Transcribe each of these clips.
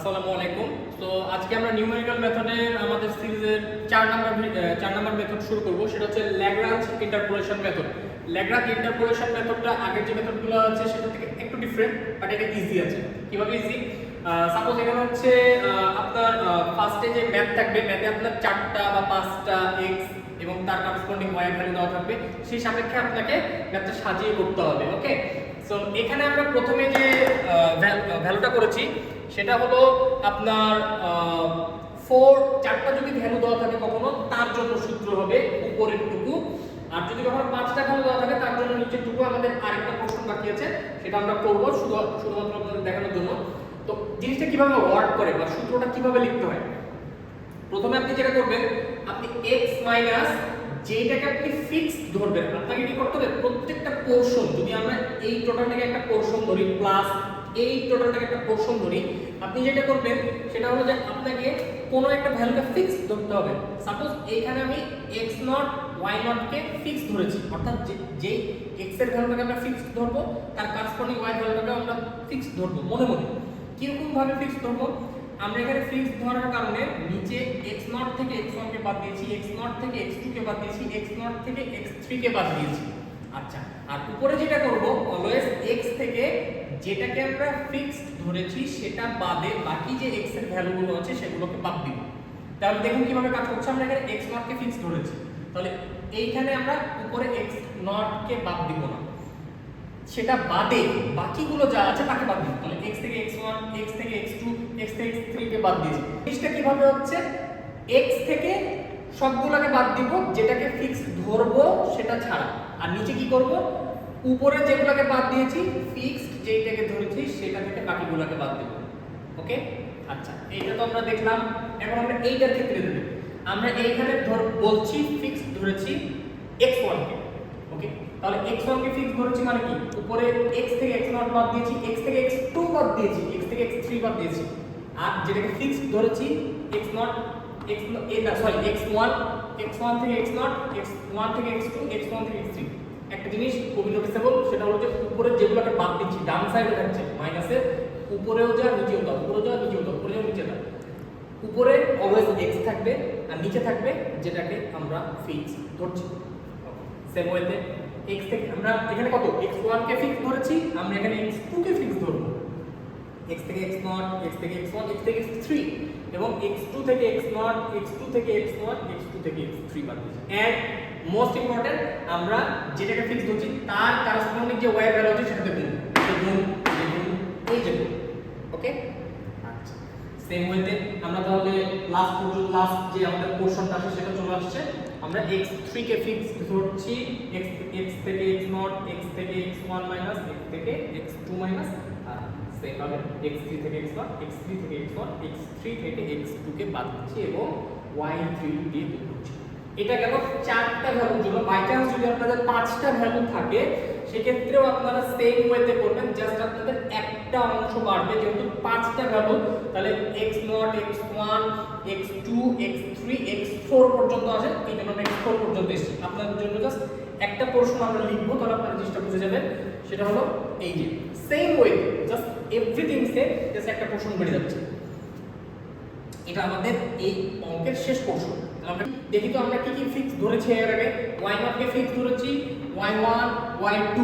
আসসালামু আলাইকুম। তো আজকে আমরা নিউমেরিক্যাল মেথডের আমাদের সিরিজের 4 নাম্বার মেথড শুরু করব, সেটা হচ্ছে Lagrange interpolation method. Lagrange interpolation মেথডটা আগের যে মেথডগুলো আছে সেটা থেকে একটু ডিফারেন্ট, বাট এটা ইজি আছে। কিভাবে ইজি? সাপোজ এখানে হচ্ছে আপনার ফার্স্টে যে ম্যাথ থাকবে, ম্যাথে আপনার 4টা বা 5টা এক্স এবং তার করেসপন্ডিং ওয়াই ভ্যালু দেওয়া থাকবে, সেই সাপেক্ষে আপনাকে ম্যাথটা সাজিয়ে করতে হবে। ওকে, সো এখানে আমরা প্রথমে যে ভ্যালুটা করেছি সেটা হলো আপনার 4টা যদি ভ্যালু দেওয়া থাকে কখনো, তার জন্য সূত্র হবে উপরের টুকু, আর যদি কখনো 5টা ভ্যালু দেওয়া থাকে তার জন্য নিচের টুকু। আমাদের আরেকটা প্রশ্ন বাকি আছে, সেটা আমরা করব শুধুমাত্র আপনাদের দেখানোর জন্য। তো জিনিসটা কিভাবে ওয়ার্ক করে বা সূত্রটা কিভাবে লিখতে হয়, প্রথমে আপনি যেটা করবেন, আপনি x মাইনাস যেটাকে আপনি ফিক্সড ধরবেন, আপনাকে কি করতে হবে, প্রত্যেকটা পোরশন, যদি আমরা এই টোটালটাকে একটা পোরশন ধরি প্লাস এই টোটালটাকে একটা পোরশন ধরি, আপনি যেটা করবেন সেটা হলো যে আপনাকে কোনো একটা ভ্যালুকে ফিক্সড ধরতে হবে। সাপোজ এইখানে আমি x0 y0 কে ফিক্সড ধরেছি, অর্থাৎ যেই x এর ভ্যালুটাকে আমরা ফিক্সড ধরবো তার করেসপন্ডিং y ভ্যালুটাকে আমরা ফিক্সড ধরবো মনে মনে। কিরকম ভাবে ফিক্সড ধরবো, আমরা এখানে ফিক্সড ধরার কারণে নিচে x0 থেকে x1 কে বাদ দিয়েছি, x0 থেকে x2 কে বাদ দিয়েছি, x0 থেকে x3 কে বাদ দিয়েছি। আচ্ছা, আর উপরে যেটা করব, অলওয়েজ x থেকে যেটাকে আমরা ফিক্সড ধরেছি সেটা বাদে বাকি যে x এর ভ্যালুগুলো আছে সেগুলোকে বাদ দিব। তাহলে দেখুন কিভাবে কাজ করছে, আমরা এখানে x0 কে ফিক্সড ধরেছি, তাহলে এইখানে আমরা উপরে x0 কে বাদ দিব না, সেটা বাদে বাকিগুলো যা আছে তাকে বাদ দিই। তাহলে x থেকে x1, x থেকে x2, x থেকে x3 কে বাদ দিয়েছি। জিনিসটা কিভাবে হচ্ছে, x থেকে সবগুলোকে বাদ দিব, যেটাকে ফিক্সড ধরবো সেটা ছাড়া। আর নিচে কি করব, উপরে যেগুলোকে বাদ দিয়েছি, ফিক্সড যেটাকে ধরেছি সেটা থেকে বাকিগুলোকে বাদ দেব। ওকে, আচ্ছা, এইটা তো আমরা দেখলাম। এখন আমরা এইটার ক্ষেত্রে দেব, আমরা এইখানে বলছি ফিক্সড ধরেছি x1 কে। ওকে, তাহলে x1 কে ফিক্স ধরেছি মানে কি, উপরে x থেকে x0 বাদ দিয়েছি, x থেকে x2 বাদ দিয়েছি, x থেকে x3 বাদ দিয়েছি, আর যেটাকে ফিক্সড ধরেছি x0 x1 থেকে x0, x1 থেকে x2, x1 থেকে x3। একটা জিনিস খুবই নোটিসেবল, সেটা হলো যে উপরে যেগুলোকে বাদ দিচ্ছি ডান সাইডে থাকছে মাইনাসের, উপরেও যা নিচেও যা, উপরেও যা নিচেও যা, উপরেও নিচে যা, উপরে অলওয়েজ x থাকবে আর নিচে থাকবে যেটাকে আমরা ফিক্স ধরছি। সেম ওয়েতে x থেকে আমরা এখানে কত, x1 কে ফিক্স ধরেছি, আমরা এখানে x2 কে ফিক্স ধরব, x থেকে x0, x থেকে x1, x থেকে x3, এবং x2 থেকে x0, x2 থেকে x1, x2 থেকে x3 বাদ দিয়েছি। এন্ড মোস্ট ইম্পর্টেন্ট, আমরা যেটাকে ফিক্স ধরছি তার করেসপন্ডিং যে y ভ্যালু আছে সেটাতে গুণ, এই যে গুণ। ওকে, আচ্ছা, সেম ওয়েতে আমরা তাহলে লাস্ট যে আমাদের পোরশনটা আছে সেটা চলে আসছে। আমরা x3 কে ফিক্স ধরছি, x থেকে x0, x থেকে x1 মাইনাস, x থেকে x2 মাইনাস, আর সেম ভাবে x3 থেকে x1, x3 থেকে x1, x3 থেকে x2 কে বাদ দিচ্ছি এবং y3 দিয়ে গুণ করছি। এটা গেল 4টা ভ্যালুর জন্য। বাই চান্স যদি আপনাদের 5টা ভ্যালু থাকে সেক্ষেত্রেও আপনারা সেম ওয়েতে করবেন, জাস্ট আপনাদের একটা অংশ বাড়বে, যেহেতু 5টা ভ্যালু, তাহলে x0, x1, x2, x3, x4 পর্যন্ত আছে, এই জন্য আমরা x4 পর্যন্ত এসেছি। আপনাদের জন্য জাস্ট একটা পোরশন আমরা লিখবো, তাহলে আপনারা জিনিসটা বুঝে যাবেন। সেটা হলো এই যে same way, just everything same, just একটা পোরশন বেড়ে যাচ্ছে। এটা আমাদের এই অঙ্কের শেষ পোরশন। আমরা দেখি তো আমরা কি কি ফিক্স ধরেছি এর আগে। y0 কে ফিক্স ধরেছি, y1, y2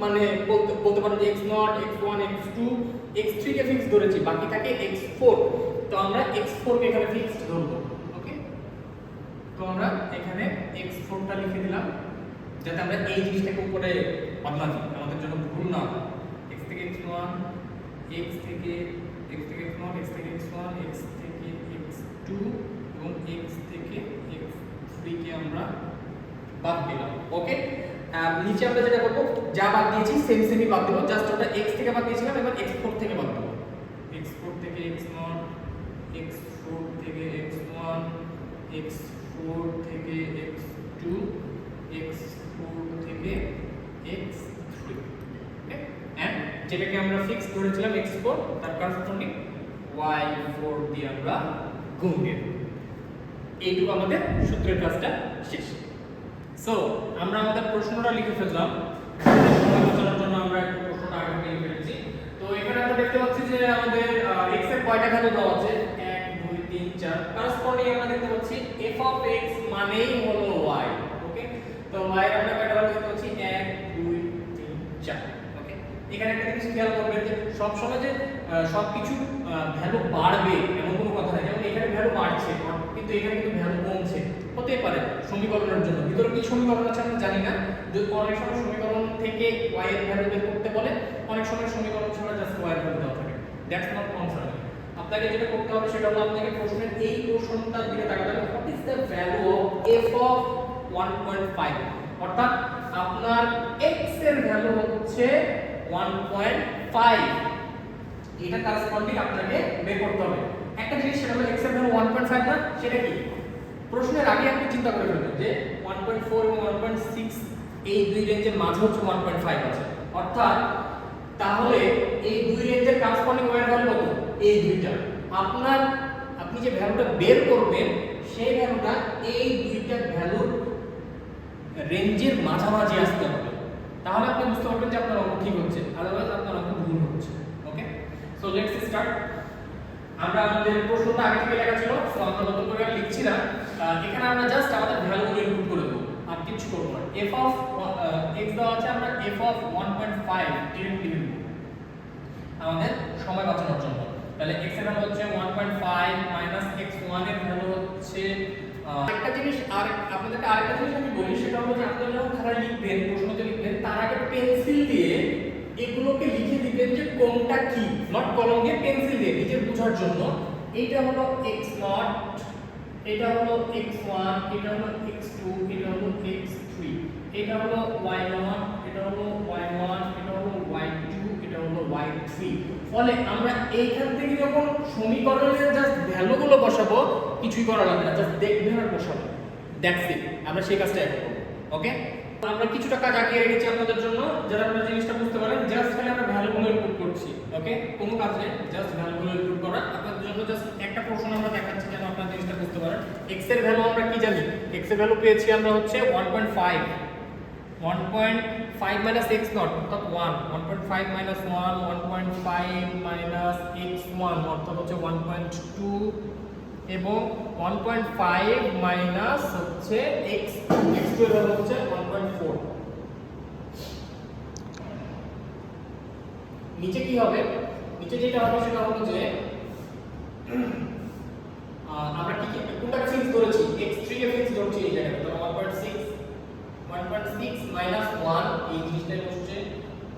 মানে বলতে পারো যে x0, x1, x2, x3 কে ফিক্স ধরেছি, বাকি থাকে x4। তো আমরা x4 কে এখানে ফিক্সড ধরব। ওকে, তো আমরা এখানে x4 টা লিখে দিলাম, যাতে আমরা এই জিনিসটাকে উপরে বদলা দিই, আমাদের জন্য ভুল না হয়। x থেকে x1, x থেকে x0, x থেকে x1, x থেকে x2 এবং x থেকে x3 কে আমরা বাদ দিলাম। ওকে, নিচে আমরা যেটা করব, যা বাদ দিয়েছি সেমই বাদ দেব, জাস্ট ওটা x থেকে বাদ দিয়েছিলাম, এবার x4 থেকে বাদ দেব। x4 থেকে x0, x4 থেকে x1, x4 থেকে x2, x4 থেকে x3। ওকে, এন্ড যেটাকে আমরা ফিক্স ধরেছিলাম x4, তার করেসপন্ডিং y4 দিয়ে আমরা গুণ দেব। এইটুকু আমাদের সূত্রের কাজটা শেষ। সো আমরা আমাদের প্রশ্নটা লিখে ফেললাম, আলোচনার জন্য আমরা একটা প্রশ্নটা আগে লিখে ফেলেছি। তো এখানে আমরা দেখতে পাচ্ছি যে আমাদের x এর কয়টা ভ্যালু দেওয়া আছে 1 2 3 4 করসপন্ডিং আমরা দেখতে পাচ্ছি f অফ x মানেই হলো y ওকে তো y এর আমরা কয়টা ভ্যালু দেখতে পাচ্ছি 1 2 3 4 ওকে এখানে একটা জিনিস খেয়াল করবেন যে সব সময় যে সবকিছু ভ্যালু বাড়বে এমন কোনো কথা নেই যেমন এখানে ভ্যালু বাড়ছে কিন্তু এখানে কিন্তু ভ্যালু কমছে হতে পারে সমীকরণের জন্য ভিতরে কি সমীকরণ আছে আমরা জানি না যদি অনেক সময় সমীকরণ থেকে y এর ভ্যালু বের করতে বলে অনেক সময় সমীকরণ ছাড়া জাস্ট y এর ভ্যালু দেওয়া থাকে দ্যাটস নট কনসার্নিং আপনাকে যেটা করতে হবে সেটা হলো আপনাকে প্রশ্নের এই পোরশনটার দিকে তাকাতে হবে what is the value of f of 1.5 অর্থাৎ আপনার x এর ভ্যালু হচ্ছে 1.5 এটা করসপন্ডিং আপনাকে বের করতে হবে একটা জিনিস সেটা হলো x এর ভ্যালু 1.5 না সেটা কি প্রশ্নের আগে আপনি চিন্তা করে ফেলবেন যে 1.4 এবং 1.6 এই দুই রেঞ্জের মাঝে হচ্ছে 1.5 আছে অর্থাৎ তাহলে এই দুই রেঞ্জের করসপন্ডিং ওয়ার ভ্যালু কত এই দুইটা আপনি যে ভ্যালুটা বের করবেন সেই ভ্যালুটা এই দুইটা ভ্যালুর রেঞ্জের মাঝামাঝি আসতে হবে তাহলে আপনি বুঝতে পারবেন যে আপনার অঙ্ক ঠিক হচ্ছে আদারওয়াইজ আপনার অঙ্ক ভুল হচ্ছে ওকে সো লেটস স্টার্ট আমরা আমাদের প্রশ্নটা আগে থেকে লেখা ছিল সো আমরা নতুন করে লিখছি না এখানে আমরা জাস্ট আমাদের ভ্যালুগুলো ইনপুট করে দেব আর কিছু করব না f অফ x দেওয়া আছে আমরা f অফ 1.5 ডিরেক্টলি লিখব আমাদের সময় বাঁচানোর জন্য তাহলে x এর ভ্যালু হচ্ছে 1.5 মাইনাস x1 এর ভ্যালু হচ্ছে একটা জিনিস আর আপনাদেরকে আরেকটা জিনিস আমি বলি সেটা হলো যে আপনারা যখন খাতা লিখবেন প্রশ্নতে লিখবেন তার আগে পেন্সিল দিয়ে এগুলোকে লিখে দিবেন যে কোনটা কি নট কলম দিয়ে পেন্সিল দিয়ে নিজে বোঝার জন্য এইটা হলো x0 এটা হলো x1 এটা হলো x2 এটা হলো x3 এটা হলো y0 এটা হলো y1 এটা হলো y2 এটা হলো y3 ফলে আমরা এইখান থেকে যখন সমীকরণের জাস্ট ভ্যালুগুলো বসাবো কিছুই করা লাগবে না জাস্ট দেখবেন আর বসাবো দ্যাটস ইট আমরা সেই কাজটা করব ওকে আমরা কিছুটা কাজ আগে রেখেছি আপনাদের জন্য যারা আপনারা জিনিসটা বুঝতে পারেন জাস্ট খালি আমরা ভ্যালুগুলো ইনপুট করছি ওকে কোনো কাজ নেই জাস্ট ভ্যালুগুলো ইনপুট করা আপনাদের জন্য জাস্ট একটা প্রশ্ন আমরা দেখাচ্ছি যেন আপনারা জিনিসটা বুঝতে পারেন x এর ভ্যালু আমরা কি জানি x এর ভ্যালু পেয়েছি আমরা হচ্ছে 1.5 মাইনাস x0 অর্থাৎ 1 1.5 মাইনাস 1 1.5 মাইনাস x1 অর্থাৎ হচ্ছে 1.2 এবং 1.5 মাইনাস হচ্ছে x2 এর ভ্যালু হচ্ছে 1.4 নিচে কি হবে নিচে যেটা হবে সেটা হলো যে আমরা কি কোনটা ফিক্স ধরেছি x3 কে ফিক্স ধরেছি এই জায়গায় তো 1.6 মাইনাস 1 এই জিনিসটাই বসছে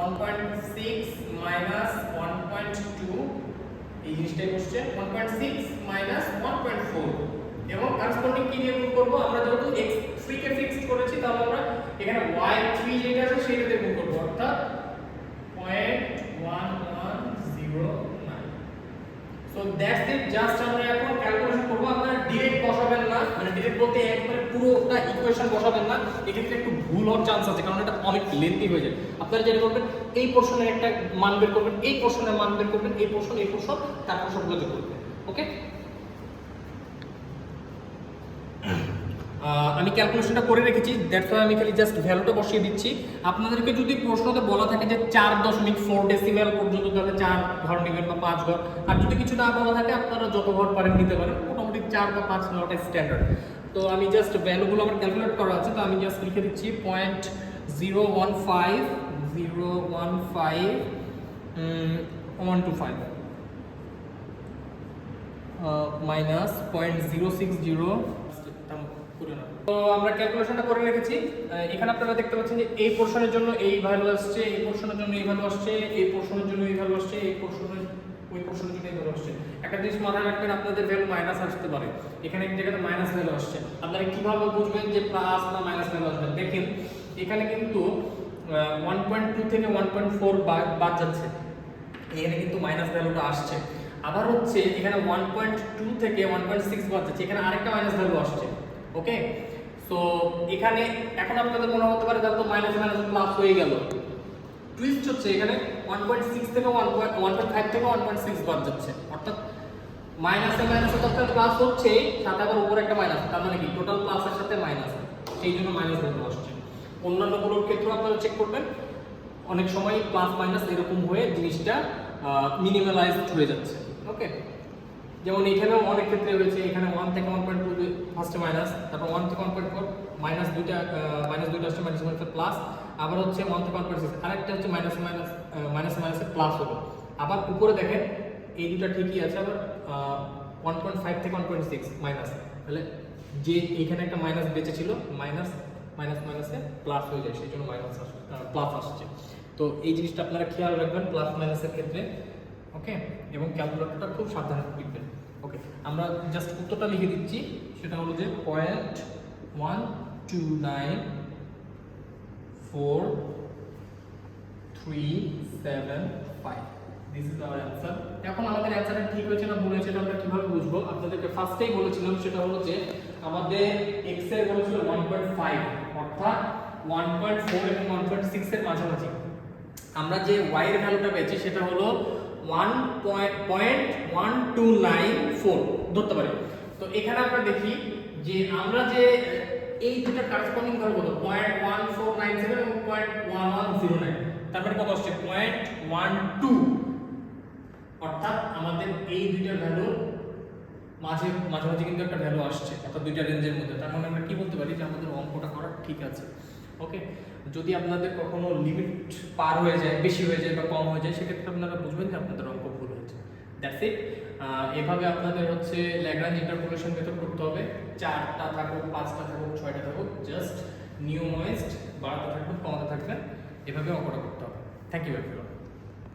1.6 মাইনাস 1.2 এই জিনিসটাই বসছে 1.6 মাইনাস 1.4 এবং করসপন্ডিং কি দিয়ে গুণ করব আমরা যেহেতু x3 কে ফিক্সড করেছি তাহলে আমরা এখানে y3 যেটা আছে সেটা দিয়ে গুণ করব অর্থাৎ 0.1109 সো দ্যাটস ইট জাস্ট আমরা এখন ক্যালকুলেশন করব আপনারা ডাইরেক্ট বসাবেন না মানে ডাইরেক্ট বলতে একবারে পুরোটা ইকুয়েশন বসাবেন না এক্ষেত্রে একটু ভুল হওয়ার চান্স আছে কারণ এটা অনেক লেন্থি হয়ে যায় আপনারা যেটা করবেন এই পোরশনের একটা মান বের করবেন এই পোরশনের মান বের করবেন এই পোরশন তারপর সবগুলো যোগ করবেন ওকে আমি ক্যালকুলেশনটা করে রেখেছি দ্যাটস ওয়াই আমি খালি জাস্ট ভ্যালুটা বসিয়ে দিচ্ছি আপনাদেরকে যদি প্রশ্নতে বলা থাকে যে 4.4 ডেসিমেল পর্যন্ত তাহলে 4 ঘর নেবেন বা 5 ঘর আর যদি কিছু না বলা থাকে আপনারা যত ঘর পারেন নিতে পারেন মোটামুটি 4 বা 5 নেওয়াটা স্ট্যান্ডার্ড তো আমি জাস্ট ভ্যালুগুলো আমার ক্যালকুলেট করা আছে তো আমি জাস্ট লিখে দিচ্ছি 0.015 মাইনাস 0.060 তো আমরা ক্যালকুলেশনটা করে রেখেছি এখানে আপনারা দেখতে পাচ্ছেন যে এই পোরশনের জন্য এই ভ্যালু আসছে এই পোরশনের জন্য এই ভ্যালু আসছে এই পোরশনের জন্য এই ভ্যালু আসছে এই পোরশনের ওই পোরশনের জন্য এই ভ্যালু আসছে একটা জিনিস মাথায় রাখবেন আপনাদের ভ্যালু মাইনাস আসতে পারে এখানে এক জায়গাতে মাইনাস ভ্যালু আসছে আপনারা কিভাবে বুঝবেন যে প্লাস না মাইনাস ভ্যালু আসবে দেখেন এখানে কিন্তু 1.2 থেকে 1.4 বাদ যাচ্ছে এখানে কিন্তু মাইনাস ভ্যালুটা আসছে আবার হচ্ছে এখানে 1.2 থেকে 1.6 বাদ যাচ্ছে এখানে আরেকটা মাইনাস ভ্যালু আসছে ওকে সো এখানে এখন আপনাদের মনে হতে পারে তাহলে তো মাইনাস মাইনাস প্লাস হয়ে গেল টুইস্ট হচ্ছে এখানে 1.6 থেকে 1.5 থেকে 1.6 বাদ যাচ্ছে অর্থাৎ মাইনাসে মাইনাসে তো প্লাস হচ্ছে সাথে আবার উপরে একটা মাইনাস তার মানে কি টোটাল প্লাসের সাথে মাইনাস সেই জন্য মাইনাস ভ্যালু আসছে অন্যান্যগুলোর ক্ষেত্রে আপনারা চেক করবেন অনেক সময় প্লাস মাইনাস এরকম হয়ে জিনিসটা মিনিমালাইজড হয়ে যাচ্ছে ওকে যেমন এখানেও অনেক ক্ষেত্রে হয়েছে, এখানে 1 থেকে 1.2 ফার্স্টে মাইনাস, তারপর 1 থেকে 1.4 মাইনাস দুইটা আসছে, মাইনাস মাইনাসে প্লাস, আবার হচ্ছে 1 থেকে 1.6 আরেকটা হচ্ছে মাইনাসে প্লাস হলো। আবার উপরে দেখেন এই দুটো ঠিকই আছে, আবার 1.5 থেকে 1.6 মাইনাস, তাহলে যে এখানে একটা মাইনাস বেঁচে ছিল মাইনাসে প্লাস হয়ে যায়, সেই জন্য প্লাস আসছে। তো এই জিনিসটা আপনারা খেয়াল রাখবেন প্লাস মাইনাসের ক্ষেত্রে, ওকে। এবং ক্যালকুলেটরটা খুব সাবধানে লিখবেন, ওকে। আমরা জাস্ট উত্তরটা লিখে দিচ্ছি, সেটা হলো যে 0.1294375, দিস ইজ आवर অ্যানসার। এখন আমাদের অ্যানসারটা ঠিক হয়েছে না ভুল হয়েছে এটা আমরা কিভাবে বুঝবো? আপনাদেরকে ফার্স্টেই বলেছিলাম, সেটা হলো যে আমাদের x এর ভ্যালু ছিল 1.5, অর্থাৎ 1.4 এবং 1.6 এর মাঝামাঝি। আমরা যে y এর ভ্যালুটা পেয়েছি সেটা হলো 1.1294 ধরতে পারি। তো এখানে আমরা দেখি যে আমরা যে এই দুটো কারেসপন্ডিং ভ্যালু কত, 0.1497 এবং 0.1109, তার মানে কত আসছে 0.12, অর্থাৎ আমাদের এই দুইটার ভ্যালু মাঝামাঝি কিন্তু একটা ভ্যালু আসছে, অর্থাৎ দুইটা রেঞ্জের মধ্যে। তার মানে আমরা কি বলতে পারি যে আমাদের অঙ্কটা করা ঠিক আছে, ওকে। যদি আপনাদের কখনো লিমিট পার হয়ে যায়, বেশি হয়ে যায় বা কম হয়ে যায়, সেক্ষেত্রে আপনারা বুঝবেন যে আপনাদের অঙ্ক ভুল হয়েছে। That's it. এভাবে আপনাদের হচ্ছে ল্যাগ্রাঞ্জ ইন্টারপোলেশন মেথড করতে হবে। 4টা থাকুক, 5টা থাকুক, 6টা থাকুক, জাস্ট নিয়ম ওয়াইজ বাড়াতে থাকবেন, কমাতে থাকবেন, এভাবে অঙ্কটা করতে হবে। Thank you everyone.